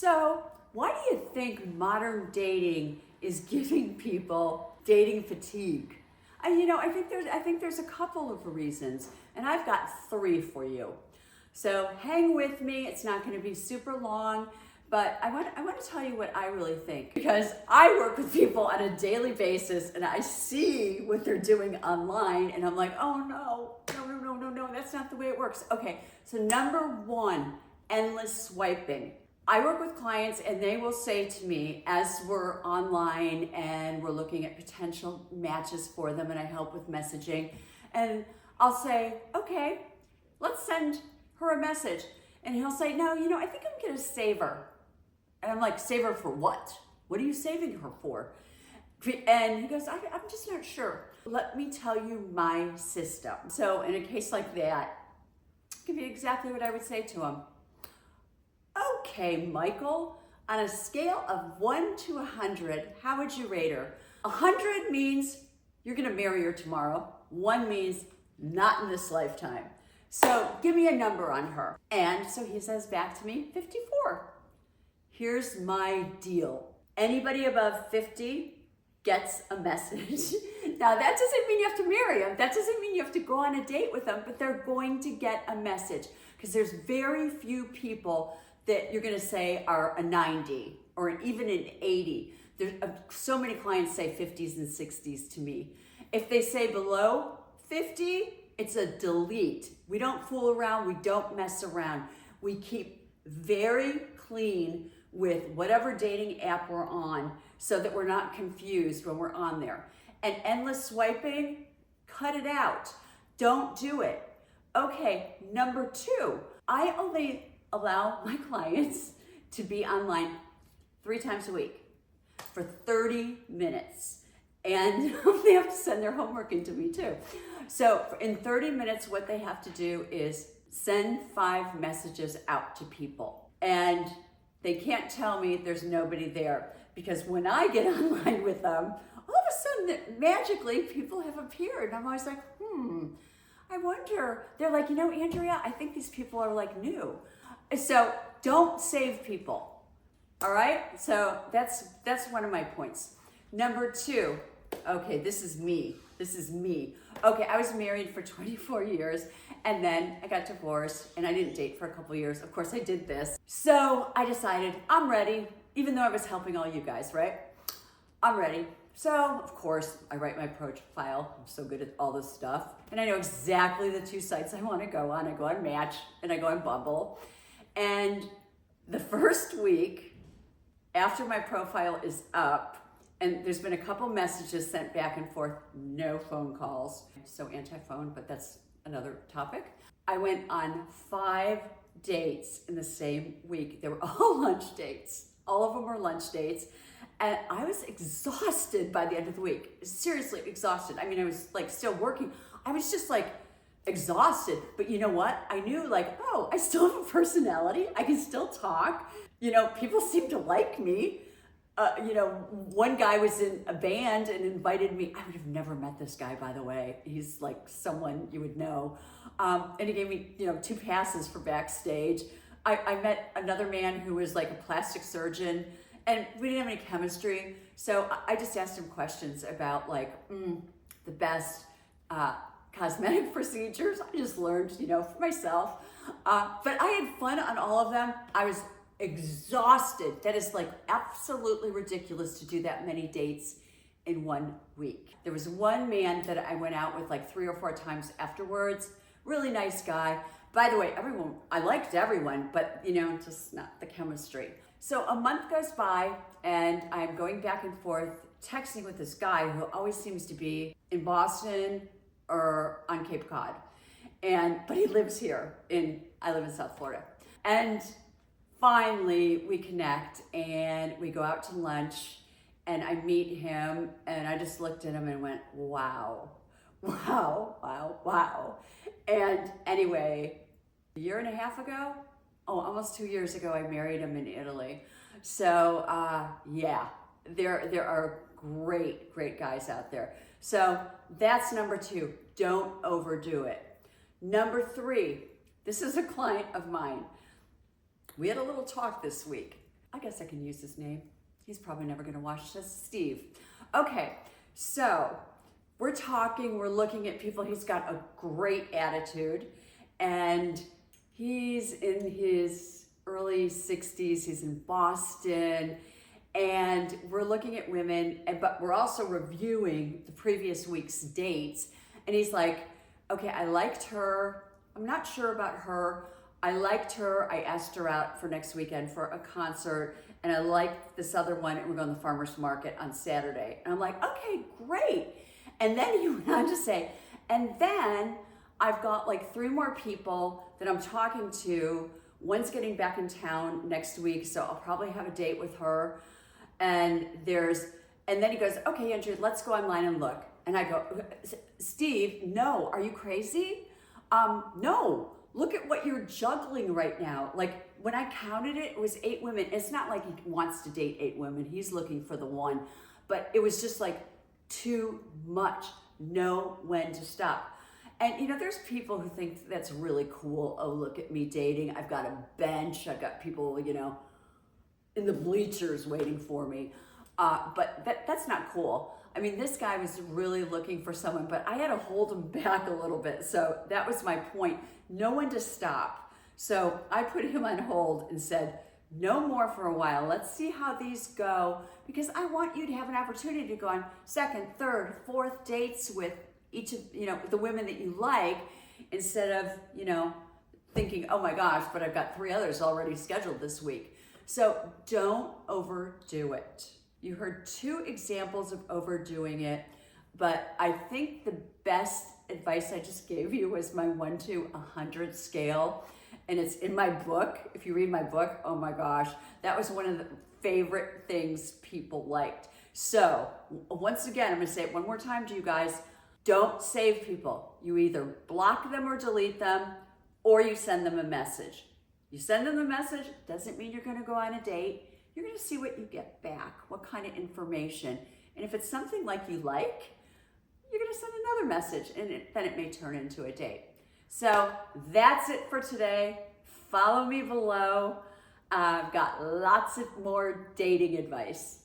So, why do you think modern dating is giving people dating fatigue? I think there's a couple of reasons, and I've got three for you. So hang with me. It's not going to be super long, but I want to tell you what I really think, because I work with people on a daily basis, and I see what they're doing online, and I'm like, oh no, that's not the way it works. Okay, so number one, endless swiping. I work with clients and they will say to me, as we're online and we're looking at potential matches for them and I help with messaging, and I'll say, okay, let's send her a message. And he'll say, no, I think I'm gonna save her. And I'm like, save her for what? What are you saving her for? And he goes, I'm just not sure. Let me tell you my system. So in a case like that, I'll give you exactly what I would say to him. Okay, Michael, on a scale of 1 to 100, how would you rate her? 100 means you're gonna marry her tomorrow. 1 means not in this lifetime. So give me a number on her. And so he says back to me, 54. Here's my deal. Anybody above 50 gets a message. Now that doesn't mean you have to marry them. That doesn't mean you have to go on a date with them, but they're going to get a message, because there's very few people that you're gonna say are a 90 or even an 80. There's so many clients say 50s and 60s to me. If they say below 50, it's a delete. We don't fool around, we don't mess around. We keep very clean with whatever dating app we're on so that we're not confused when we're on there. And endless swiping, cut it out. Don't do it. Okay, number two, I only allow my clients to be online 3 times a week for 30 minutes. And they have to send their homework into me too. So in 30 minutes, what they have to do is send 5 messages out to people. And they can't tell me there's nobody there, because when I get online with them, all of a sudden, magically, people have appeared. And I'm always like, I wonder. They're like, Andrea, I think these people are like new. So don't save people, all right? So that's one of my points. Number 2, okay, this is me. Okay, I was married for 24 years, and then I got divorced, and I didn't date for a couple years. Of course, I did this. So I decided I'm ready, even though I was helping all you guys, right? I'm ready. So, of course, I write my profile. I'm so good at all this stuff. And I know exactly the 2 sites I want to go on. I go on Match, and I go on Bumble. And the first week after my profile is up, and there's been a couple messages sent back and forth, no phone calls. So anti-phone, but that's another topic. I went on 5 dates in the same week. They were all lunch dates. All of them were lunch dates. And I was exhausted by the end of the week. Seriously exhausted. I mean, I was like still working. I was just like exhausted. But you know what? I knew like, oh, I still have a personality. I can still talk. People seem to like me. One guy was in a band and invited me. I would have never met this guy, by the way. He's like someone you would know. And he gave me, 2 passes for backstage. I met another man who was like a plastic surgeon, and we didn't have any chemistry. So I just asked him questions about like the best cosmetic procedures. I just learned, for myself. But I had fun on all of them. I was exhausted. That is like absolutely ridiculous to do that many dates in 1 week. There was one man that I went out with like 3 or 4 times afterwards. Really nice guy. By the way, I liked everyone, but just not the chemistry. So a month goes by and I'm going back and forth texting with this guy who always seems to be in Boston or on Cape Cod. But he lives here I live in South Florida. And finally we connect and we go out to lunch and I meet him and I just looked at him and went, wow. And anyway, a year and a half ago, almost 2 years ago, I married him in Italy. So yeah, there are great guys out there. So that's number 2, don't overdo it. Number 3, this is a client of mine. We had a little talk this week. I guess I can use his name. He's probably never going to watch this. Steve. Okay, so we're talking, we're looking at people. He's got a great attitude, and he's in his early 60s. He's in Boston, and we're looking at women, but we're also reviewing the previous week's dates. And he's like, okay, I liked her. I'm not sure about her. I liked her. I asked her out for next weekend for a concert, and I liked this other one, and we're going to the farmer's market on Saturday. And I'm like, okay, great. And then he went on to say, and then I've got like 3 more people that I'm talking to. One's getting back in town next week, so I'll probably have a date with her. And then he goes, okay, Andrea, let's go online and look. And I go, Steve, no, are you crazy? No, look at what you're juggling right now. Like when I counted it, it was 8 women. It's not like he wants to date 8 women. He's looking for the one, but it was just like too much. Know when to stop. And you know, there's people who think that's really cool. Oh, look at me dating. I've got a bench. I've got people, you know, in the bleachers waiting for me. But that's not cool. I mean, this guy was really looking for someone, but I had to hold him back a little bit. So that was my point. No one to stop. So I put him on hold and said, no more for a while. Let's see how these go, because I want you to have an opportunity to go on 2nd, 3rd, 4th dates with each of, you know, the women that you like, instead of, you know, thinking, oh my gosh, but I've got 3 others already scheduled this week. So don't overdo it. You heard 2 examples of overdoing it, but I think the best advice I just gave you was my 1 to 100 scale. And it's in my book. If you read my book, oh my gosh, that was one of the favorite things people liked. So once again, I'm gonna say it one more time to you guys. Don't save people. You either block them or delete them, or you send them a message. You send them a message, doesn't mean you're gonna go on a date. You're gonna see what you get back, what kind of information. And if it's something like you like, you're gonna send another message, and then it may turn into a date. So that's it for today. Follow me below. I've got lots of more dating advice.